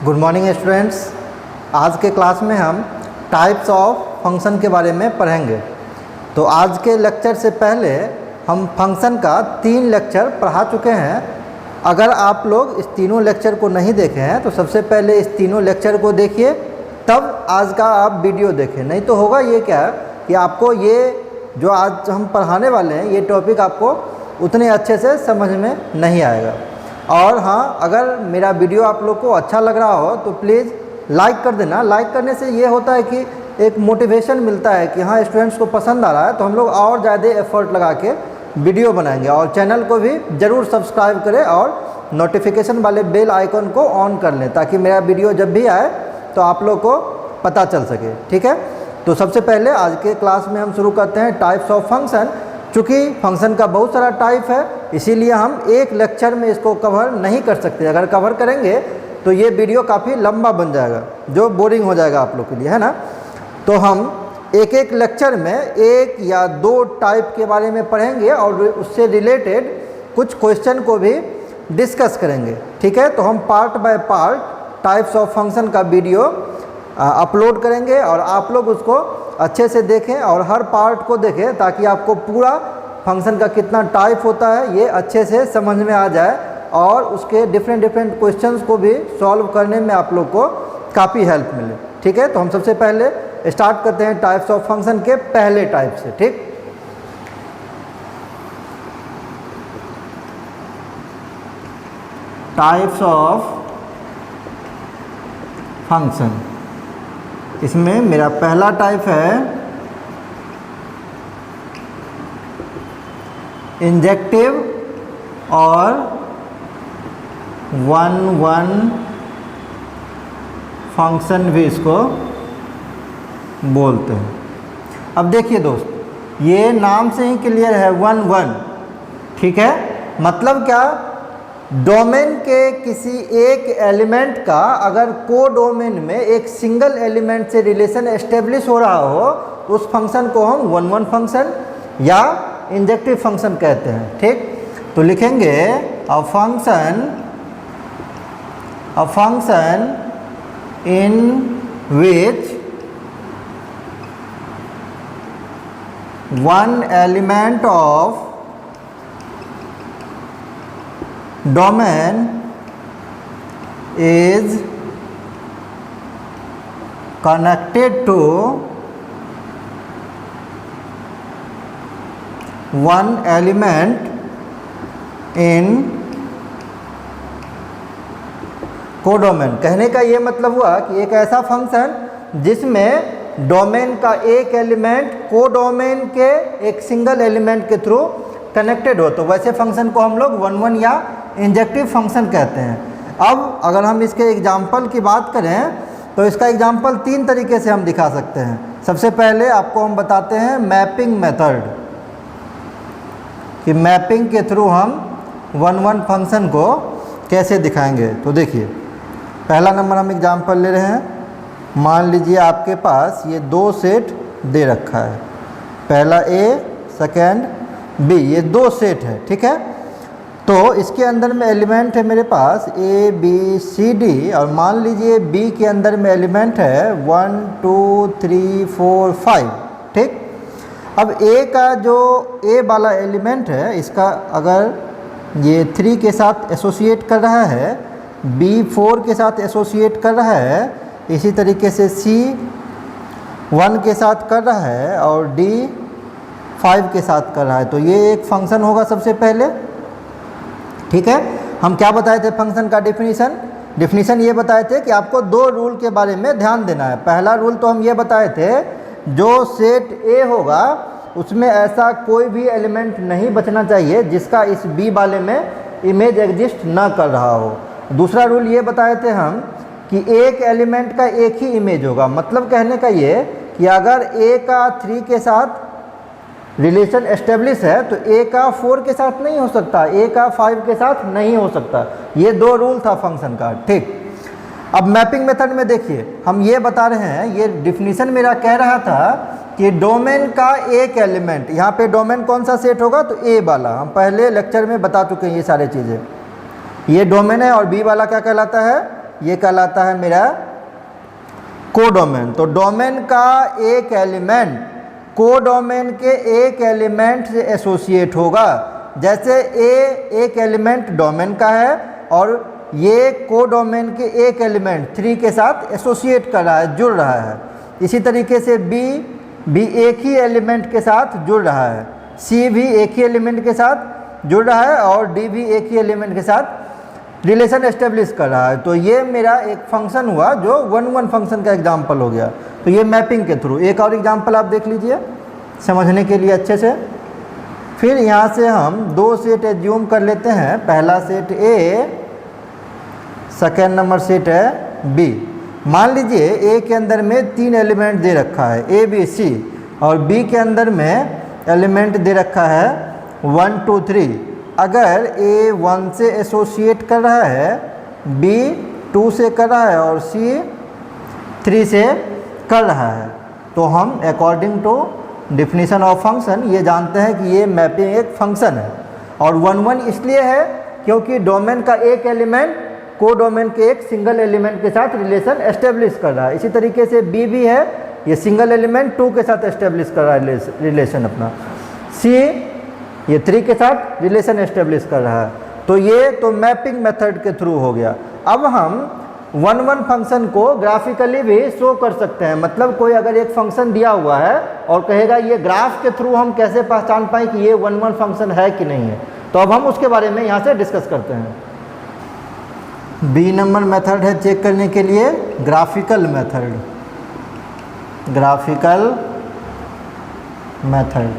Good morning students. आज के class में हम टाइप्स ऑफ फंक्शन के बारे में पढ़ेंगे। तो आज के लेक्चर से पहले हम फंक्शन का 3 लेक्चर पढ़ा चुके हैं। अगर आप लोग इस तीनों लेक्चर को नहीं देखे हैं तो सबसे पहले इस तीनों लेक्चर को देखिए, तब आज का आप वीडियो देखें। नहीं तो होगा ये क्या कि आपको ये जो आज हम पढ़ाने वाले हैं ये टॉपिक आपको उतने अच्छे से समझ में नहीं आएगा। और हाँ, अगर मेरा वीडियो आप लोग को अच्छा लग रहा हो तो प्लीज़ लाइक कर देना। लाइक करने से ये होता है कि एक मोटिवेशन मिलता है कि हाँ, स्टूडेंट्स को पसंद आ रहा है, तो हम लोग और ज़्यादा एफर्ट लगा के वीडियो बनाएंगे। और चैनल को भी ज़रूर सब्सक्राइब करें और नोटिफिकेशन वाले बेल आइकन को ऑन कर लें, ताकि मेरा वीडियो जब भी आए तो आप लोग को पता चल सके। ठीक है, तो सबसे पहले आज के क्लास में हम शुरू करते हैं टाइप्स ऑफ फंक्शन। चूँकि फंक्शन का बहुत सारा टाइप है, इसीलिए हम एक लेक्चर में इसको कवर नहीं कर सकते। अगर कवर करेंगे तो ये वीडियो काफ़ी लंबा बन जाएगा, जो बोरिंग हो जाएगा आप लोग के लिए, है ना। तो हम एक एक लेक्चर में 1 या 2 टाइप के बारे में पढ़ेंगे और उससे रिलेटेड कुछ क्वेश्चन को भी डिस्कस करेंगे। ठीक है, तो हम part by part types of function का वीडियो अपलोड करेंगे और आप लोग उसको अच्छे से देखें और हर पार्ट को देखें, ताकि आपको पूरा फंक्शन का कितना टाइप होता है ये अच्छे से समझ में आ जाए और उसके डिफरेंट क्वेश्चंस को भी सॉल्व करने में आप लोग को काफ़ी हेल्प मिले। ठीक है, तो हम सबसे पहले स्टार्ट करते हैं टाइप्स ऑफ फंक्शन के पहले टाइप से। ठीक, टाइप्स ऑफ फंक्शन। इसमें मेरा पहला टाइप है इंजेक्टिव और वन फंक्शन भी इसको बोलते हैं। अब देखिए दोस्त, ये नाम से ही क्लियर है, वन। ठीक है, मतलब क्या, डोमेन के किसी एक एलिमेंट का अगर को डोमेन में एक सिंगल एलिमेंट से रिलेशन एस्टेब्लिश हो रहा हो तो उस फंक्शन को हम वन फंक्शन या इंजेक्टिव फंक्शन कहते हैं। ठीक, तो लिखेंगे a function in which one element of domain is connected to one element in codomain. कहने का ये मतलब हुआ कि एक ऐसा फंक्शन जिसमें डोमेन का एक एलिमेंट कोडोमेन के एक सिंगल एलिमेंट के थ्रू कनेक्टेड हो, तो वैसे फंक्शन को हम लोग वन या इंजेक्टिव फंक्शन कहते हैं। अब अगर हम इसके एग्जाम्पल की बात करें तो इसका एग्जाम्पल 3 तरीके से हम दिखा सकते हैं। सबसे पहले आपको हम बताते हैं मैपिंग मेथड, कि मैपिंग के थ्रू हम वन फंक्शन को कैसे दिखाएंगे। तो देखिए, पहला नंबर हम एग्जाम्पल ले रहे हैं। मान लीजिए आपके पास ये 2 सेट दे रखा है, पहला ए सेकेंड बी, ये 2 सेट है। ठीक है, तो इसके अंदर में एलिमेंट है मेरे पास ए बी सी डी, और मान लीजिए बी के अंदर में एलिमेंट है 1 2 3 4 5। ठीक, अब ए का जो ए वाला एलिमेंट है, इसका अगर ये 3 के साथ एसोसिएट कर रहा है, बी 4 के साथ एसोसिएट कर रहा है, इसी तरीके से सी 1 के साथ कर रहा है और डी 5 के साथ कर रहा है, तो ये एक फंक्शन होगा सबसे पहले। ठीक है, हम क्या बताए थे फंक्शन का डिफिनीशन ये बताए थे कि आपको 2 रूल के बारे में ध्यान देना है। पहला रूल तो हम ये बताए थे, जो सेट ए होगा उसमें ऐसा कोई भी एलिमेंट नहीं बचना चाहिए जिसका इस बी वाले में इमेज एग्जिस्ट ना कर रहा हो। दूसरा रूल ये बताए थे हम कि एक एलिमेंट का एक ही इमेज होगा। मतलब कहने का ये कि अगर ए का 3 के साथ रिलेशन एस्टेब्लिश है तो ए का 4 के साथ नहीं हो सकता, ए का 5 के साथ नहीं हो सकता। ये 2 रूल था फंक्शन का। ठीक, अब मैपिंग मेथड में देखिए, हम ये बता रहे हैं, ये डिफिनीशन मेरा कह रहा था कि डोमेन का एक एलिमेंट, यहाँ पे डोमेन कौन सा सेट होगा तो ए वाला, हम पहले लेक्चर में बता चुके हैं ये सारे चीज़ें। ये डोमेन है और बी वाला क्या कहलाता है, ये कहलाता है मेरा कोडोमेन। तो डोमेन का एक एलिमेंट कोडोमेन के एक एलिमेंट से एसोसिएट होगा। जैसे ए एक एलिमेंट डोमेन का है और ये कोडोमेन के एक एलिमेंट 3 के साथ एसोसिएट कर रहा है, जुड़ रहा है। इसी तरीके से बी भी एक ही एलिमेंट के साथ जुड़ रहा है, सी भी एक ही एलिमेंट के साथ जुड़ रहा है और डी भी एक ही एलिमेंट के साथ रिलेशन एस्टेब्लिश कर रहा है। तो ये मेरा एक फंक्शन हुआ जो 1-1 फंक्शन का एग्जाम्पल हो गया। तो ये मैपिंग के थ्रू। एक और एग्जाम्पल आप देख लीजिए समझने के लिए अच्छे से। फिर यहाँ से हम 2 सेट एज्यूम कर लेते हैं। पहला सेट ए, सेकेंड नंबर सेट है बी। मान लीजिए ए के अंदर में 3 एलिमेंट दे रखा है ए बी सी, और बी के अंदर में एलिमेंट दे रखा है 1 2 3। अगर ए 1 से एसोसिएट कर रहा है, बी 2 से कर रहा है और सी 3 से कर रहा है, तो हम according to definition of function ये जानते हैं कि ये मैपिंग एक फंक्शन है। और 1-1 इसलिए है क्योंकि डोमेन का एक एलिमेंट कोडोमेन के एक सिंगल एलिमेंट के साथ रिलेशन एस्टेब्लिश कर रहा है। इसी तरीके से बी भी है, ये सिंगल एलिमेंट 2 के साथ एस्टेब्लिश कर रहा है रिलेशन अपना। सी ये 3 के साथ रिलेशन एस्टेब्लिश कर रहा है। तो ये तो मैपिंग मेथड के थ्रू हो गया। अब हम 1-1 फंक्शन को ग्राफिकली भी शो कर सकते हैं। मतलब कोई अगर एक फंक्शन दिया हुआ है और कहेगा ये ग्राफ के थ्रू हम कैसे पहचान पाएँ कि ये 1-1 फंक्शन है कि नहीं है, तो अब हम उसके बारे में यहाँ से डिस्कस करते हैं। बी नंबर मेथड है चेक करने के लिए ग्राफिकल मेथड। ग्राफिकल मेथड,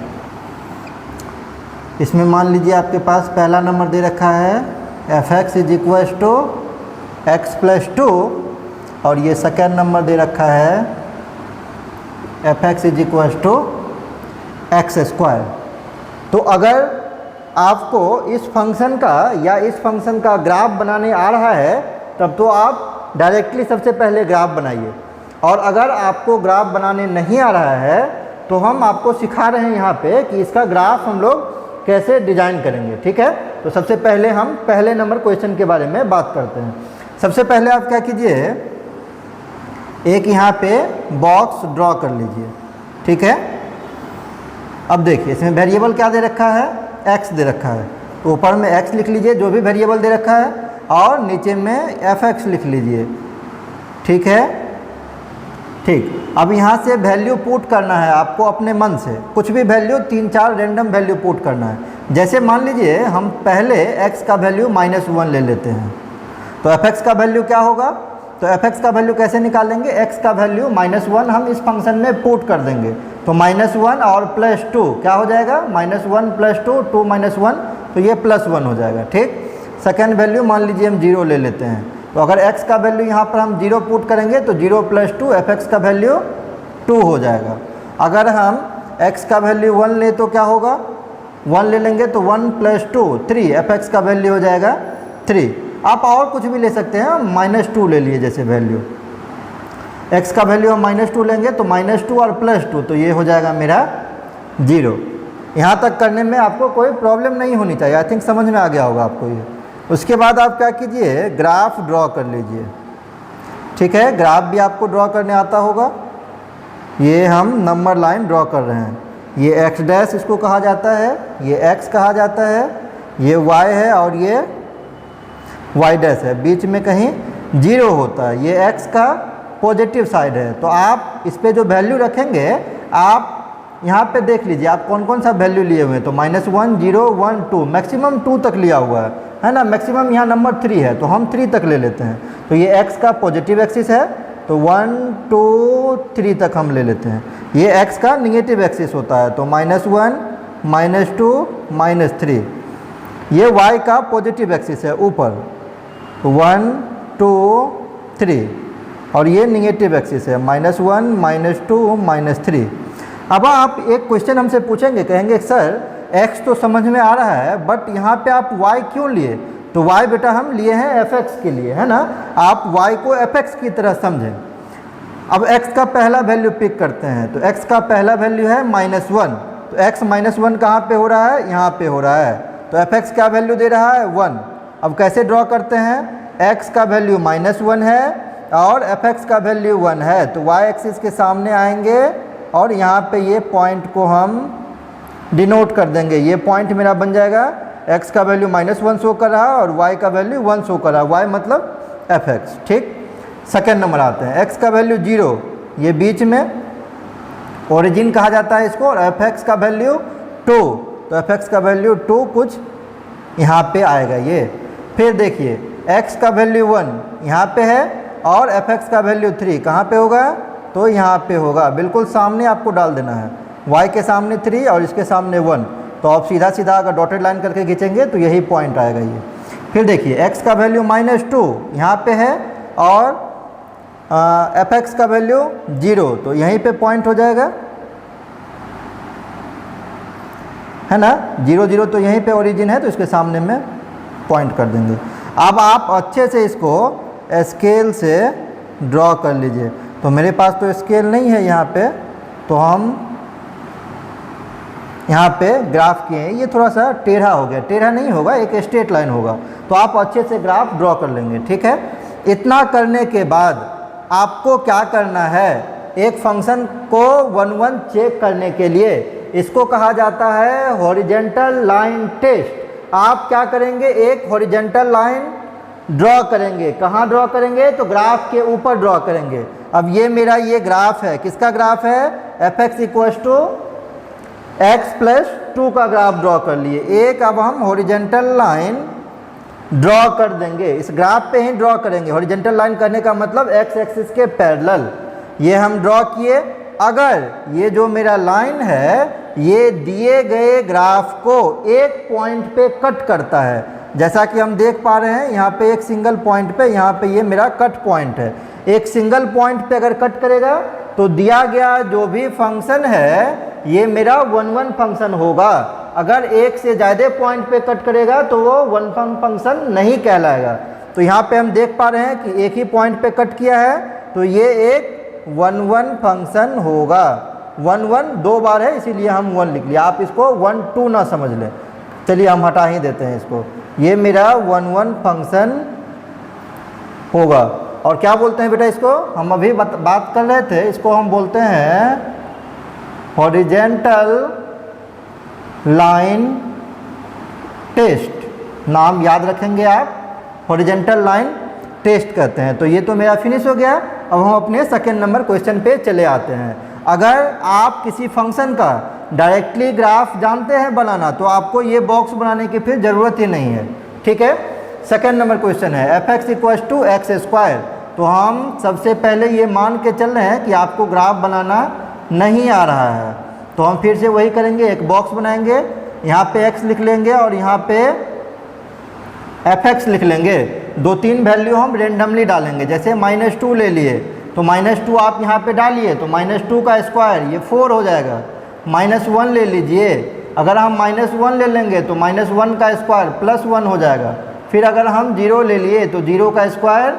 इसमें मान लीजिए आपके पास पहला नंबर दे रखा है f(x) = x + 2 और ये सेकेंड नंबर दे रखा है f(x) = x²। तो अगर आपको इस फंक्शन का या इस फंक्शन का ग्राफ बनाने आ रहा है तब तो आप डायरेक्टली सबसे पहले ग्राफ बनाइए। और अगर आपको ग्राफ बनाने नहीं आ रहा है तो हम आपको सिखा रहे हैं यहाँ पे कि इसका ग्राफ हम लोग कैसे डिजाइन करेंगे। ठीक है, तो सबसे पहले हम पहले नंबर क्वेश्चन के बारे में बात करते हैं। सबसे पहले आप क्या कीजिए, एक यहाँ पे बॉक्स ड्रॉ कर लीजिए। ठीक है, अब देखिए इसमें वेरिएबल क्या दे रखा है, x दे रखा है। तो ऊपर में x लिख लीजिए जो भी वेरिएबल दे रखा है, और नीचे में f(x) लिख लीजिए। ठीक है, ठीक। अब यहाँ से वैल्यू पुट करना है आपको अपने मन से, कुछ भी वैल्यू 3-4 रैंडम वैल्यू पुट करना है। जैसे मान लीजिए हम पहले x का वैल्यू -1 ले लेते हैं, तो f(x) का वैल्यू क्या होगा। तो f(x) का वैल्यू कैसे निकालेंगे, x का वैल्यू -1 हम इस फंक्शन में पुट कर देंगे। तो -1 और +2 क्या हो जाएगा, -1 + 2 2 - 1, तो ये +1 हो जाएगा। ठीक, सेकेंड वैल्यू मान लीजिए हम 0 ले लेते हैं। तो अगर x का वैल्यू यहाँ पर हम 0 पुट करेंगे तो 0 + 2 f(x) का वैल्यू 2 हो जाएगा। अगर हम x का वैल्यू 1 ले तो क्या होगा, 1 ले लेंगे तो 1 + 2 3, f(x) का वैल्यू हो जाएगा 3। आप और कुछ भी ले सकते हैं, -2 ले लिए जैसे वैल्यू, x का वैल्यू हम -2 लेंगे तो -2 और +2, तो ये हो जाएगा मेरा 0। यहाँ तक करने में आपको कोई प्रॉब्लम नहीं होनी चाहिए। आई थिंक समझ में आ गया होगा आपको ये। उसके बाद आप क्या कीजिए, ग्राफ ड्रॉ कर लीजिए। ठीक है, ग्राफ भी आपको ड्रॉ करने आता होगा। ये हम नंबर लाइन ड्रॉ कर रहे हैं। ये x' इसको कहा जाता है, ये x कहा जाता है, ये y है और ये y' है। बीच में कहीं 0 होता है, ये x का पॉजिटिव साइड है। तो आप इस पे जो वैल्यू रखेंगे, आप यहाँ पे देख लीजिए आप कौन कौन सा वैल्यू लिए हुए हैं। तो -1 0 1 2, मैक्सिमम 2 तक लिया हुआ है ना। मैक्सिमम यहाँ नंबर 3 है तो हम 3 तक ले लेते हैं। तो ये x का पॉजिटिव एक्सिस है, तो 1 2 3 तक हम ले लेते हैं। ये x का निगेटिव एक्सिस होता है, तो -1 -2 -3। ये y का पॉजिटिव एक्सिस है ऊपर, तो 1 2 3, और ये निगेटिव एक्सिस है -1 -2 -3। अब आप एक क्वेश्चन हमसे पूछेंगे, कहेंगे सर x तो समझ में आ रहा है बट यहाँ पे आप y क्यों लिए। तो y बेटा हम लिए हैं f(x) के लिए, है ना। आप y को f(x) की तरह समझें। अब x का पहला वैल्यू पिक करते हैं, तो x का पहला वैल्यू है -1, तो x -1 कहाँ पे हो रहा है, यहाँ पे हो रहा है। तो f(x) क्या वैल्यू दे रहा है 1। अब कैसे ड्रॉ करते हैं, x का वैल्यू -1 है और fx का वैल्यू 1 है, तो y एक्सिस के सामने आएंगे और यहाँ पे ये पॉइंट को हम डिनोट कर देंगे। ये पॉइंट मेरा बन जाएगा, x का वैल्यू -1 शो कर रहा और y का वैल्यू 1 शो कर रहा, y मतलब fx। ठीक, सेकेंड नंबर आते हैं, x का वैल्यू 0, ये बीच में ओरिजिन कहा जाता है इसको, और fx का वैल्यू 2, तो fx का वैल्यू 2 कुछ यहाँ पे आएगा ये। फिर देखिए x का वैल्यू 1 यहाँ पे है और fx का वैल्यू 3 कहाँ पे होगा, तो यहाँ पे होगा, बिल्कुल सामने आपको डाल देना है, y के सामने 3 और इसके सामने 1, तो आप सीधा सीधा अगर डॉटेड लाइन करके खींचेंगे तो यही पॉइंट आएगा ये। फिर देखिए x का वैल्यू -2 यहाँ पे है और fx का वैल्यू 0, तो यहीं पे पॉइंट हो जाएगा, है ना, 0 0, तो यहीं पे ओरिजिन है, तो इसके सामने में पॉइंट कर देंगे। अब आप अच्छे से इसको स्केल से ड्रॉ कर लीजिए। तो मेरे पास तो स्केल नहीं है यहाँ पे, तो हम यहाँ पे ग्राफ किए हैं, ये थोड़ा सा टेढ़ा हो गया, टेढ़ा नहीं होगा, एक स्ट्रेट लाइन होगा, तो आप अच्छे से ग्राफ ड्रॉ कर लेंगे। ठीक है, इतना करने के बाद आपको क्या करना है, एक फंक्शन को 1 1 चेक करने के लिए, इसको कहा जाता है हॉरिजेंटल लाइन टेस्ट। आप क्या करेंगे, एक हॉरिजेंटल लाइन ड्रॉ करेंगे, कहाँ ड्रॉ करेंगे, तो ग्राफ के ऊपर ड्रॉ करेंगे। अब ये मेरा ये ग्राफ है, किसका ग्राफ है, fx = x + 2 का ग्राफ ड्रॉ कर लिए। एक अब हम हॉरिजेंटल लाइन ड्रॉ कर देंगे, इस ग्राफ पे ही ड्रॉ करेंगे। हॉरिजेंटल लाइन करने का मतलब x एक्सिस के पैरेलल, ये हम ड्रॉ किए। अगर ये जो मेरा लाइन है ये दिए गए ग्राफ को एक पॉइंट पे कट करता है, जैसा कि हम देख पा रहे हैं यहाँ पे एक सिंगल पॉइंट पे, यहाँ पे ये मेरा कट पॉइंट है, एक सिंगल पॉइंट पे अगर कट करेगा तो दिया गया जो भी फंक्शन है ये मेरा 1 1 फंक्शन होगा। अगर एक से ज़्यादा पॉइंट पे कट करेगा तो वो 1 1 फंक्शन नहीं कहलाएगा। तो यहाँ पे हम देख पा रहे हैं कि एक ही पॉइंट पे कट किया है, तो ये एक 1 1 फंक्शन होगा। 1 1 2 बार है इसीलिए हम 1 लिख लिया, आप इसको 1 2 ना समझ लें। चलिए हम हटा ही देते हैं इसको, ये मेरा 1 1 फंक्शन होगा। और क्या बोलते हैं बेटा इसको, हम अभी बात कर रहे थे, इसको हम बोलते हैं हॉरिजेंटल लाइन टेस्ट। नाम याद रखेंगे आप, हॉरिजेंटल लाइन टेस्ट कहते हैं। तो ये तो मेरा फिनिश हो गया। अब हम अपने सेकेंड नंबर क्वेश्चन पे चले आते हैं। अगर आप किसी फंक्शन का डायरेक्टली ग्राफ जानते हैं बनाना तो आपको ये बॉक्स बनाने की फिर ज़रूरत ही नहीं है। ठीक है, सेकेंड नंबर क्वेश्चन है fx = x²। तो हम सबसे पहले ये मान के चल रहे हैं कि आपको ग्राफ बनाना नहीं आ रहा है, तो हम फिर से वही करेंगे, एक बॉक्स बनाएंगे, यहाँ पे x लिख लेंगे और यहाँ पे fx लिख लेंगे। 2-3 वैल्यू हम रेंडमली डालेंगे, जैसे -2 ले लिए तो -2 आप यहाँ पे डालिए तो -2 का स्क्वायर ये 4 हो जाएगा। -1 ले लीजिए, अगर हम -1 ले लेंगे तो -1 का स्क्वायर +1 हो जाएगा। फिर अगर हम 0 ले लिए तो 0 का स्क्वायर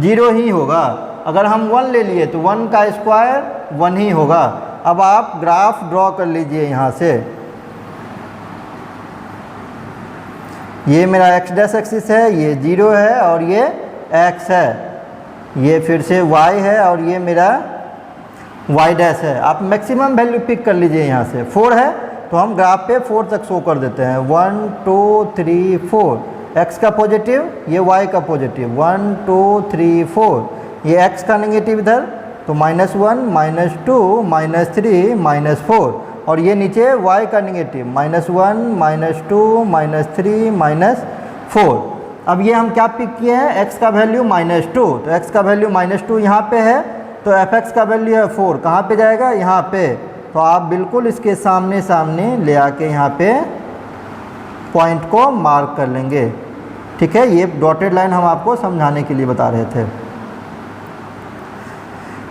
0 ही होगा। अगर हम 1 ले लिए तो 1 का स्क्वायर 1 ही होगा। अब आप ग्राफ ड्रॉ कर लीजिए यहाँ से, ये मेरा x' एक्सिस है, ये 0 है और ये x है, ये फिर से y है और ये मेरा y' है। आप मैक्सिमम वैल्यू पिक कर लीजिए, यहाँ से 4 है तो हम ग्राफ पे 4 तक शो कर देते हैं। 1 2 3 4, x का पॉजिटिव, ये y का पॉजिटिव, 1 2 3 4, ये x का नेगेटिव इधर, तो -1 -2 -3 -4, और ये नीचे y का नेगेटिव, -1 -2 -3 -4। अब ये हम क्या पिक किए हैं, x का वैल्यू -2, तो x का वैल्यू -2 यहाँ पे है, तो fx का वैल्यू है 4, कहाँ पे जाएगा, यहाँ पे। तो आप बिल्कुल इसके सामने सामने ले आके यहाँ पे पॉइंट को मार्क कर लेंगे। ठीक है, ये डॉटेड लाइन हम आपको समझाने के लिए बता रहे थे।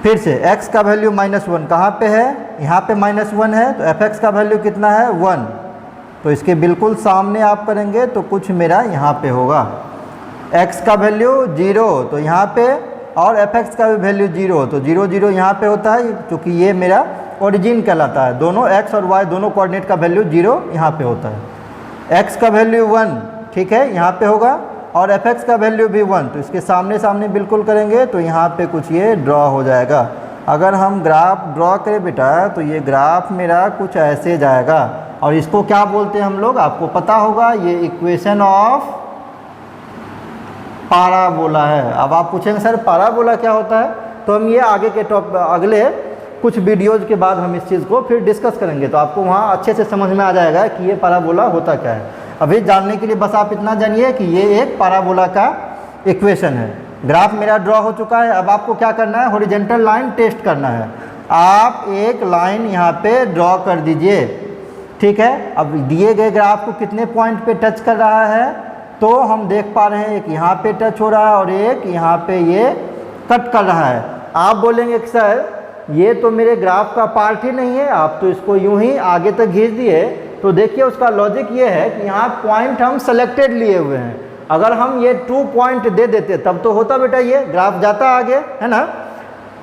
फिर से x का वैल्यू -1 कहाँ पे है, यहाँ पे -1 है, तो fx का वैल्यू कितना है 1, तो इसके बिल्कुल सामने आप करेंगे तो कुछ मेरा यहाँ पे होगा। x का वैल्यू 0 तो यहाँ पे, और fx का भी वैल्यू 0 तो 0 0 यहाँ पे होता है, क्योंकि ये मेरा ओरिजिन कहलाता है। दोनों x और y दोनों कोऑर्डिनेट का वैल्यू 0 यहाँ पे होता है। x का वैल्यू 1, ठीक है, यहाँ पे होगा, और fx का वैल्यू भी 1, तो इसके सामने सामने बिल्कुल करेंगे तो यहाँ पे कुछ ये ड्रॉ हो जाएगा। अगर हम ग्राफ ड्रॉ करें बेटा तो ये ग्राफ मेरा कुछ ऐसे जाएगा, और इसको क्या बोलते हैं हम लोग, आपको पता होगा, ये इक्वेशन ऑफ पाराबोला है। अब आप पूछेंगे सर पाराबोला क्या होता है, तो हम ये आगे के अगले कुछ वीडियोज़ के बाद हम इस चीज़ को फिर डिस्कस करेंगे, तो आपको वहाँ अच्छे से समझ में आ जाएगा कि ये पाराबोला होता क्या है। अभी जानने के लिए बस आप इतना जानिए कि ये एक पाराबोला का इक्वेशन है। ग्राफ मेरा ड्रॉ हो चुका है, अब आपको क्या करना है, हॉरिजॉन्टल लाइन टेस्ट करना है। आप एक लाइन यहाँ पे ड्रॉ कर दीजिए, ठीक है। अब दिए गए ग्राफ को कितने पॉइंट पे टच कर रहा है, तो हम देख पा रहे हैं एक यहाँ पे टच हो रहा है और एक यहाँ पे ये कट कर रहा है। आप बोलेंगे कि सर ये तो मेरे ग्राफ का पार्ट ही नहीं है, आप तो इसको यूं ही आगे तक खींच दिए। तो देखिए उसका लॉजिक ये है कि यहाँ पॉइंट हम सेलेक्टेड लिए हुए हैं, अगर हम ये 2 पॉइंट दे देते तब तो होता बेटा ये ग्राफ जाता आगे, है ना।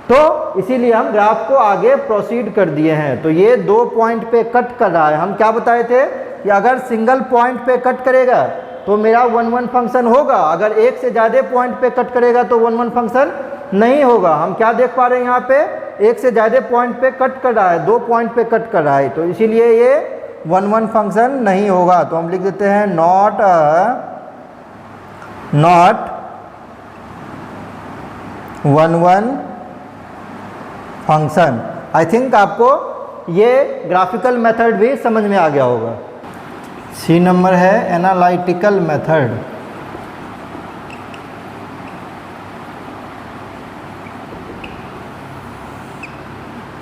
तो इसीलिए हम ग्राफ को आगे प्रोसीड कर दिए हैं। तो ये 2 पॉइंट पे कट कर रहा है। हम क्या बताए थे कि अगर सिंगल पॉइंट पे कट करेगा तो मेरा 1-1 फंक्शन होगा, अगर एक से ज़्यादा पॉइंट पे कट करेगा तो 1-1 फंक्शन नहीं होगा। हम क्या देख पा रहे हैं, यहाँ पे एक से ज़्यादा पॉइंट पे कट कर रहा है, 2 पॉइंट पे कट कर रहा है, तो इसीलिए ये 1-1 फंक्शन नहीं होगा। तो हम लिख देते हैं नॉट 1-1 फंक्शन। आई थिंक आपको ये ग्राफिकल मेथड भी समझ में आ गया होगा। सी नंबर है एनालिटिकल मेथड।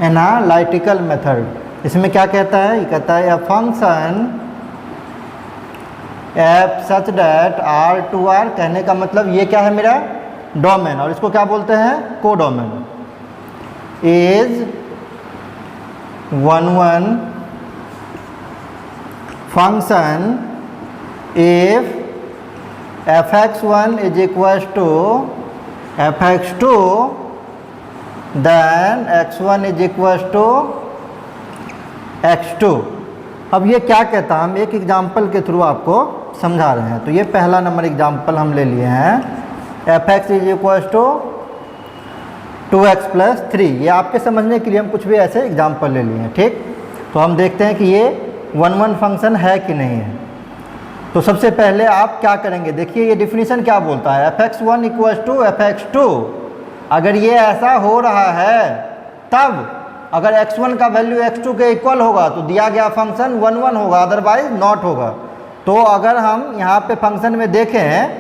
एनालिटिकल मेथड, इसमें क्या कहता है, ये कहता है a function f such that R2R, कहने का मतलब ये क्या है मेरा डोमेन, और इसको क्या बोलते हैं codomain, is 1-1 function if fx1 is equals to fx2 then x1 is equals to x2। अब ये क्या कहता है, हम एक एग्जाम्पल के थ्रू आपको समझा रहे हैं। तो ये पहला नंबर एग्जाम्पल हम ले लिए हैं, fx is equals to 2x + 3। ये आपके समझने के लिए हम कुछ भी ऐसे एग्जाम्पल ले लिए हैं, ठीक। तो हम देखते हैं कि ये 1-1 फंक्शन है कि नहीं है। तो सबसे पहले आप क्या करेंगे, देखिए ये डिफिनीशन क्या बोलता है, fx1 इक्वल्स टू fx2। अगर ये ऐसा हो रहा है तब अगर x1 का वैल्यू x2 के इक्वल होगा तो दिया गया फंक्शन 1-1 होगा, अदरवाइज नॉट होगा। तो अगर हम यहाँ पे फंक्शन में देखें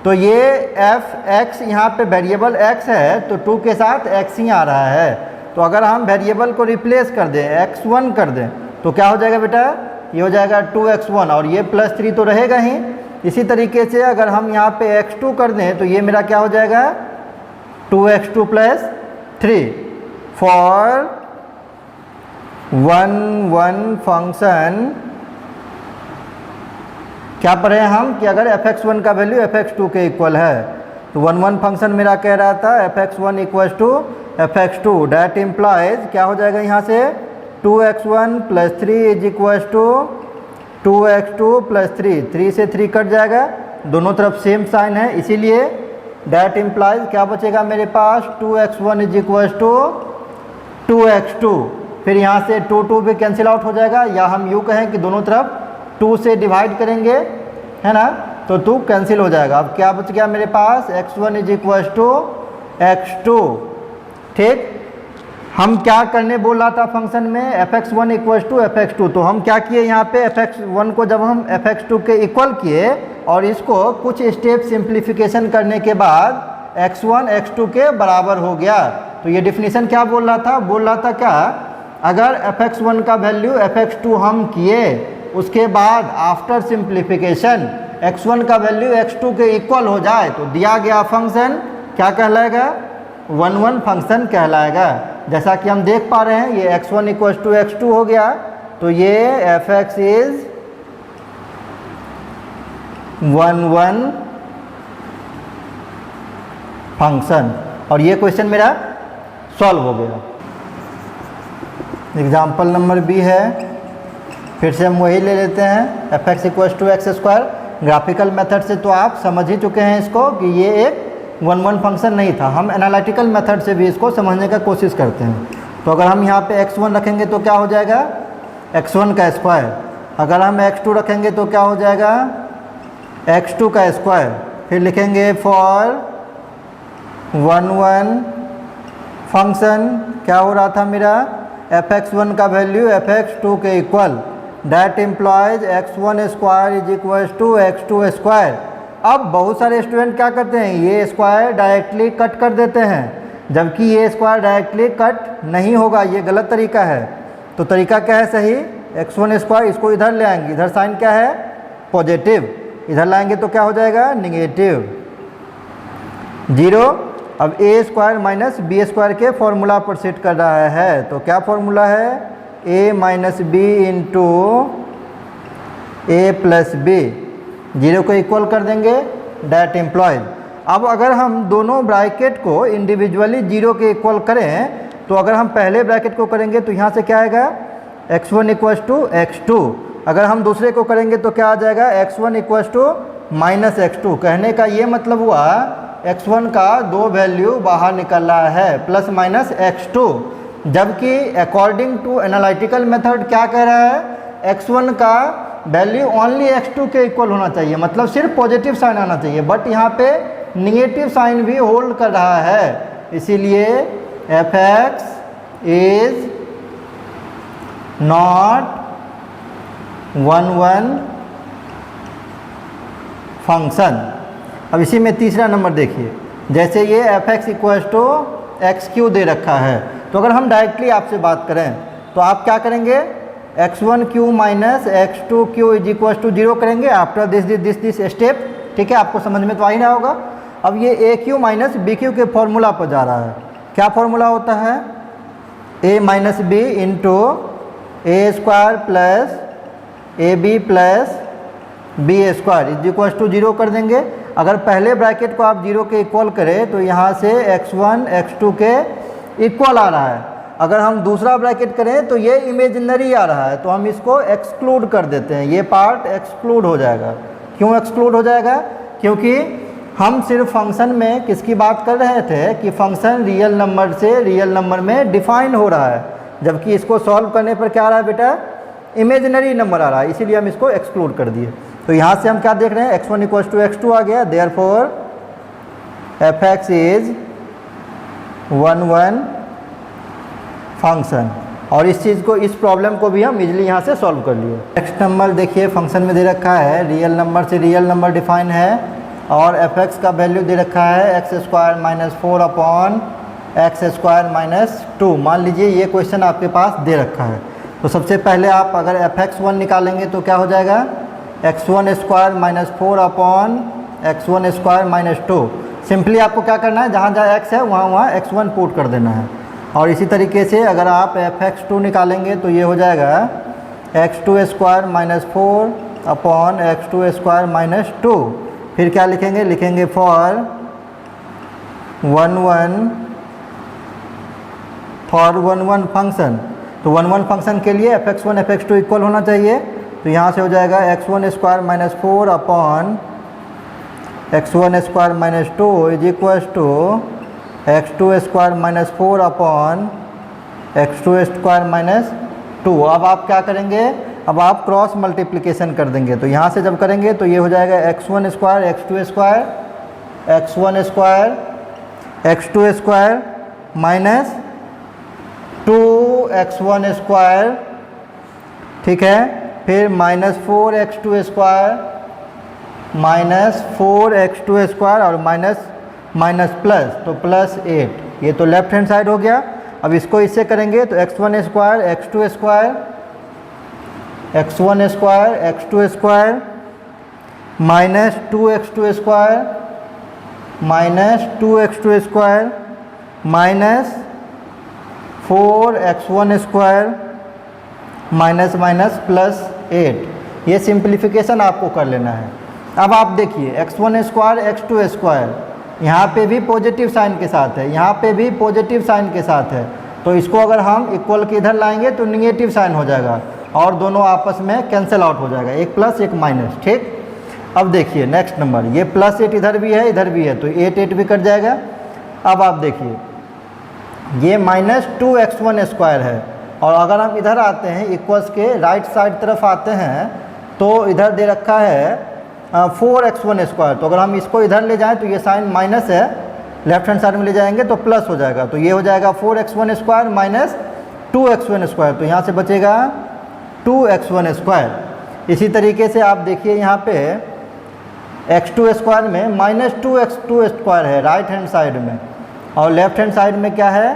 तो ये f(x) यहाँ पे वेरिएबल x है, तो 2 के साथ x ही आ रहा है। तो अगर हम वेरिएबल को रिप्लेस कर दें, x1 कर दें, तो क्या हो जाएगा बेटा, ये हो जाएगा 2x1, और ये +3 तो रहेगा ही। इसी तरीके से अगर हम यहाँ पे x2 कर दें तो ये मेरा क्या हो जाएगा 2x2 + 3 फॉर 1-1 फंक्शन। क्या पढ़े हम कि अगर fx1 का वैल्यू fx2 के इक्वल है, तो 1-1 फंक्शन मेरा कह रहा था fx1 equals to fx2, that implies क्या हो जाएगा यहाँ से 2x1 + 3 is equals to 2x2 + 3, 3 से 3 कट जाएगा, दोनों तरफ सेम साइन है, इसीलिए डैट इम्प्लाइज क्या बचेगा मेरे पास 2x1 is equals to 2x2। फिर यहाँ से 2 भी कैंसिल आउट हो जाएगा, या हम यूँ कहें कि दोनों तरफ 2 से डिवाइड करेंगे, है ना, तो 2 कैंसिल हो जाएगा। अब क्या बच गया मेरे पास x1 is equals to x2, ठीक। हम क्या करने बोल रहा था फंक्शन में, fx1 इक्वल्स टू fx2। तो हम क्या किए यहाँ पे fx1 को जब हम fx2 के इक्वल किए और इसको कुछ स्टेप सिंप्लीफिकेशन करने के बाद x1 x2 के बराबर हो गया। तो ये डिफिनीशन क्या बोल रहा था, बोल रहा था क्या, अगर fx1 का वैल्यू fx2 हम किए, उसके बाद आफ्टर सिंप्लीफिकेशन x1 का वैल्यू x2 के इक्वल हो जाए, तो दिया गया फंक्शन क्या कहलाएगा 1-1 फंक्शन कहलाएगा। जैसा कि हम देख पा रहे हैं ये x1 इक्वल्स टू x2 हो गया, तो ये fx इज 1-1 फंक्शन, और ये क्वेश्चन मेरा सॉल्व हो गया। एग्जाम्पल नंबर बी है, फिर से हम वही ले लेते हैं, fx equals to x²। Graphical method से तो आप समझ ही चुके हैं इसको कि ये एक 1 1 फंक्शन नहीं था। हम एनालिटिकल मेथड से भी इसको समझने का कोशिश करते हैं। तो अगर हम यहाँ पे x1 रखेंगे तो क्या हो जाएगा, x1 का स्क्वायर। अगर हम x2 रखेंगे तो क्या हो जाएगा, x2 का स्क्वायर। फिर लिखेंगे फॉर 1 1 फंक्शन, क्या हो रहा था मेरा, fx1 का वैल्यू fx2 के equal, that implies x1 square is equal to x2 square. अब बहुत सारे स्टूडेंट क्या करते हैं, ये स्क्वायर डायरेक्टली कट कर देते हैं, जबकि ये स्क्वायर डायरेक्टली कट नहीं होगा, ये गलत तरीका है। तो तरीका क्या है सही, x1 स्क्वायर, इसको इधर ले आएंगे, इधर साइन क्या है पॉजिटिव, इधर लाएंगे तो क्या हो जाएगा नेगेटिव 0। अब a square minus b square के फॉर्मूला पर सेट कर रहा है, तो क्या फॉर्मूला है, a minus b into a plus b, 0 को इक्वल कर देंगे, डैट एम्प्लॉयज। अब अगर हम दोनों ब्रैकेट को इंडिविजुअली 0 के इक्वल करें, तो अगर हम पहले ब्रैकेट को करेंगे तो यहाँ से क्या आएगा, x1 इक्वल टू x2। अगर हम दूसरे को करेंगे तो क्या आ जाएगा, x1 equal to minus x2। कहने का ये मतलब हुआ x1 का 2 वैल्यू बाहर निकल रहा है, प्लस माइनस x2, जबकि अकॉर्डिंग टू एनालिटिकल मेथड क्या कह रहा है, x1 का वैल्यू ओनली x2 के इक्वल होना चाहिए, मतलब सिर्फ पॉजिटिव साइन आना चाहिए, बट यहाँ पे निगेटिव साइन भी होल्ड कर रहा है, इसीलिए fx इज नॉट 1 1 फंक्शन। अब इसी में तीसरा नंबर देखिए, जैसे ये fx इक्वल टू x3 दे रखा है, तो अगर हम डायरेक्टली आपसे बात करें तो आप क्या करेंगे, x1 minus x2 is equal to 0 करेंगे आफ्टर दिस स्टेप, ठीक है, आपको समझ में तो आ ही रहा होगा। अब ये a माइनस बी के फॉर्मूला पर जा रहा है, क्या फॉर्मूला होता है, a minus b into a square plus a b plus b square is equal to 0 कर देंगे। अगर पहले ब्रैकेट को आप 0 के इक्वल करें तो यहाँ से x1 x2 के इक्वल आ रहा है। अगर हम दूसरा ब्रैकेट करें तो ये इमेजिनरी आ रहा है, तो हम इसको एक्सक्लूड कर देते हैं, ये पार्ट एक्सक्लूड हो जाएगा। क्यों एक्सक्लूड हो जाएगा, क्योंकि हम सिर्फ फंक्शन में किसकी बात कर रहे थे कि फंक्शन रियल नंबर से रियल नंबर में डिफाइन हो रहा है, जबकि इसको सॉल्व करने पर क्या आ रहा है बेटा, इमेजिनरी नंबर आ रहा है, इसीलिए हम इसको एक्सक्लूड कर दिए। तो यहाँ से हम क्या देख रहे हैं, x1 इक्वल टू x2 आ गया, देयरफॉर fx इज 1 1 फंक्शन। और इस चीज़ को, इस प्रॉब्लम को भी हम इजीली यहाँ से सॉल्व कर लिए। नेक्स्ट नंबर देखिए, फंक्शन में दे रखा है रियल नंबर से रियल नंबर डिफाइन है और fx का वैल्यू दे रखा है x square minus 4 upon x square minus 2। मान लीजिए ये क्वेश्चन आपके पास दे रखा है, तो सबसे पहले आप अगर fx1 निकालेंगे तो क्या हो जाएगा, x1 square minus 4 upon x1 square minus 2। Simply आपको क्या करना है, जहाँ जहाँ x है वहाँ x1 पुट कर देना है। और इसी तरीके से अगर आप fx2 निकालेंगे तो ये हो जाएगा x2 square minus 4 upon x2 square minus 2। फिर क्या लिखेंगे, लिखेंगे फॉर 1 1 फंक्शन। तो 1 1 फंक्शन के लिए fx1 fx2 इक्वल होना चाहिए, तो यहाँ से हो जाएगा x1 square minus 4 upon x1 square minus 2 is equal to x2 square minus 4 upon x2 square minus 2। अब आप क्या करेंगे, अब आप क्रॉस मल्टीप्लिकेशन कर देंगे, तो यहाँ से जब करेंगे तो ये हो जाएगा x1 square x2 square x1 square x2 square minus 2x1 square, ठीक है, फिर minus 4x2 square minus 4x2 square और माइनस माइनस प्लस, तो प्लस 8। ये तो लेफ्ट हैंड साइड हो गया। अब इसको इससे करेंगे तो x1 square x2 square x1 square x2 square minus 2x2 square minus 2x2 square minus 4x1 square minus minus plus 8। ये सिंप्लीफिकेशन आपको कर लेना है। अब आप देखिए x1 स्क्वायर x2 स्क्वायर, यहाँ पे भी पॉजिटिव साइन के साथ है, यहाँ पे भी पॉजिटिव साइन के साथ है, तो इसको अगर हम इक्वल के इधर लाएंगे तो निगेटिव साइन हो जाएगा और दोनों आपस में कैंसिल आउट हो जाएगा, एक प्लस एक माइनस, ठीक। अब देखिए नेक्स्ट नंबर, ये +8 इधर भी है इधर भी है, तो 8 भी कट जाएगा। अब आप देखिए ये -2x1² है, और अगर हम इधर आते हैं इक्वल्स के राइट साइड तरफ आते हैं तो इधर दे रखा है 4x1²। तो अगर हम इसको इधर ले जाएं तो ये साइन माइनस है, लेफ्ट हैंड साइड में ले जाएंगे तो प्लस हो जाएगा, तो ये हो जाएगा 4x1² माइनस 2x1²। तो यहाँ से बचेगा 2x1²। इसी तरीके से आप देखिए यहाँ पे x2² में -2x2² है राइट हैंड साइड में, और लेफ्ट हैंड साइड में क्या है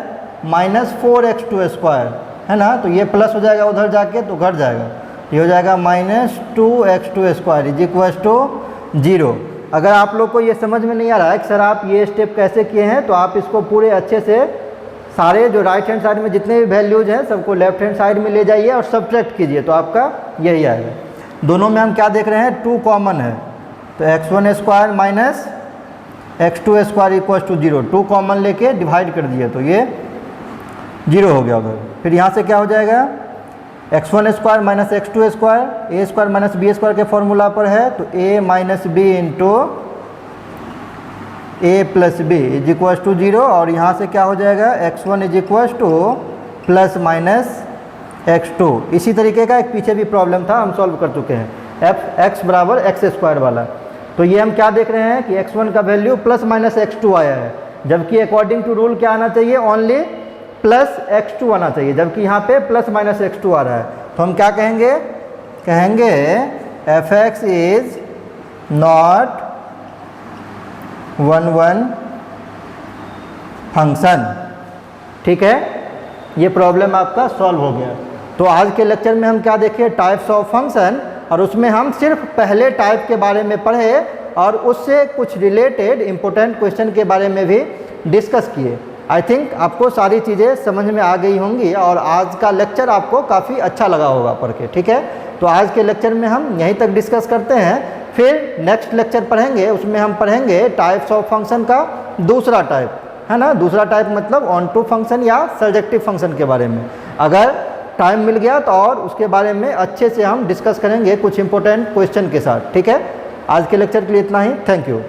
-4x2² है ना, तो ये प्लस हो जाएगा उधर जाके तो घट जाएगा, ये हो जाएगा -2x2² = 0। अगर आप लोग को ये समझ में नहीं आ रहा है कि सर आप ये स्टेप कैसे किए हैं, तो आप इसको पूरे अच्छे से सारे जो राइट हैंड साइड में जितने भी वैल्यूज हैं सबको लेफ्ट हैंड साइड में ले जाइए और सब्ट्रैक्ट कीजिए, तो आपका यही आएगा। दोनों में हम क्या देख रहे हैं, 2 कॉमन है, तो x1² माइनस x2² = 0, 2 कॉमन लेके डिवाइड कर दिए तो ये 0 हो गया उधर। फिर यहाँ से क्या हो जाएगा, x1² minus x2², a² minus b² के फॉर्मूला पर है, तो a minus b into a plus b = 0, और यहाँ से क्या हो जाएगा x1 = ±x2। इसी तरीके का एक पीछे भी प्रॉब्लम था, हम सॉल्व कर चुके हैं, x = x² वाला। तो ये हम क्या देख रहे हैं कि x1 का वैल्यू ±x2 आया है, जबकि अकॉर्डिंग टू रूल क्या आना चाहिए, ओनली +x2 आना चाहिए, जबकि यहाँ पे +-x2 आ रहा है। तो हम क्या कहेंगे, f(x) इज नॉट 1 फंक्शन। ठीक है, ये प्रॉब्लम आपका सॉल्व हो गया। तो आज के लेक्चर में हम क्या देखे, टाइप्स ऑफ फंक्शन, और उसमें हम सिर्फ पहले टाइप के बारे में पढ़े और उससे कुछ रिलेटेड इम्पोर्टेंट क्वेश्चन के बारे में भी डिस्कस किए। आई थिंक आपको सारी चीज़ें समझ में आ गई होंगी और आज का लेक्चर आपको काफ़ी अच्छा लगा होगा पढ़ के। ठीक है, तो आज के लेक्चर में हम यहीं तक डिस्कस करते हैं, फिर नेक्स्ट लेक्चर पढ़ेंगे, उसमें हम पढ़ेंगे टाइप्स ऑफ फंक्शन का दूसरा टाइप, है ना। दूसरा टाइप मतलब ऑन टू फंक्शन या सर्जेक्टिव फंक्शन के बारे में। अगर टाइम मिल गया तो और उसके बारे में अच्छे से हम डिस्कस करेंगे कुछ इंपॉर्टेंट क्वेश्चन के साथ। ठीक है, आज के लेक्चर के लिए इतना ही। Thank you.